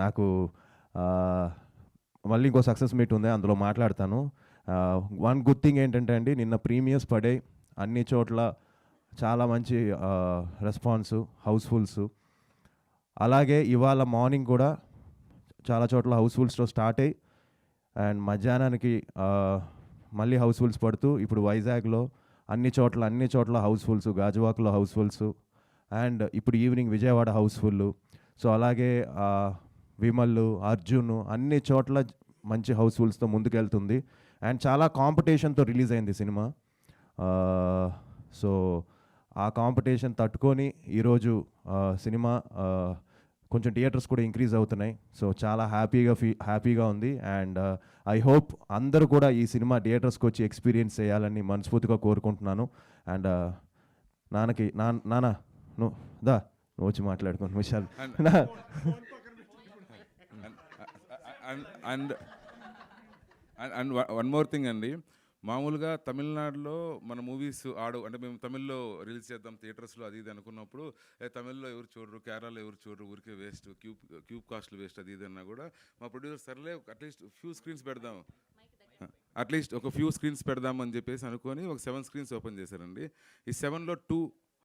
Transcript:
నాకు మళ్ళీ ఇంకో సక్సెస్ మీట్ ఉంది, అందులో మాట్లాడతాను. వన్ గుడ్ థింగ్ ఏంటంటే అండి, నిన్న ప్రీమియర్స్ పడే అన్ని చోట్ల చాలా మంచి రెస్పాన్సు, హౌస్ఫుల్స్. అలాగే ఇవాళ మార్నింగ్ కూడా చాలా చోట్ల హౌస్ఫుల్స్తో స్టార్ట్ అయ్యి అండ్ మధ్యాహ్నానికి మళ్ళీ హౌస్ఫుల్స్ పడుతూ ఇప్పుడు వైజాగ్లో అన్ని చోట్ల హౌస్ఫుల్స్, గాజువాకలో హౌస్ఫుల్స్ అండ్ ఇప్పుడు ఈవినింగ్ విజయవాడ హౌస్ఫుల్. సో అలాగే విమల్, అర్జున్ అన్ని చోట్ల మంచి హౌస్ఫుల్స్తో ముందుకెళ్తుంది అండ్ చాలా కాంపిటీషన్తో రిలీజ్ అయింది సినిమా. సో ఆ కాంపిటీషన్ తట్టుకొని ఈరోజు సినిమా కొంచెం థియేటర్స్ కూడా ఇంక్రీజ్ అవుతున్నాయి. సో చాలా హ్యాపీగా ఉంది అండ్ ఐ హోప్ అందరూ కూడా ఈ సినిమా థియేటర్స్కి వచ్చి ఎక్స్పీరియన్స్ చేయాలని మనస్ఫూర్తిగా కోరుకుంటున్నాను. అండ్ నాన్న నువ్వు నువ్వు వచ్చి మాట్లాడుకోండి Vishal. And one more thing అండి, మామూలుగా తమిళనాడులో మన మూవీస్ ఆడవు, అంటే మేము తమిళ్లో రిలీజ్ చేద్దాం థియేటర్స్లో అది ఇది అనుకున్నప్పుడు తమిళ్లో ఎవరు చూడరు, కేరళలో ఎవరు చూడరు, ఊరికే వేస్ట్, క్యూబ్ కాస్ట్లు వేస్ట్ అది ఇది అన్నా కూడా మా ప్రొడ్యూసర్ సర్లే అట్లీస్ట్ ఒక ఫ్యూ స్క్రీన్స్ పెడదామని చెప్పేసి అనుకొని ఒక 7 స్క్రీన్స్ ఓపెన్ చేశారండి. ఈ 7లో 2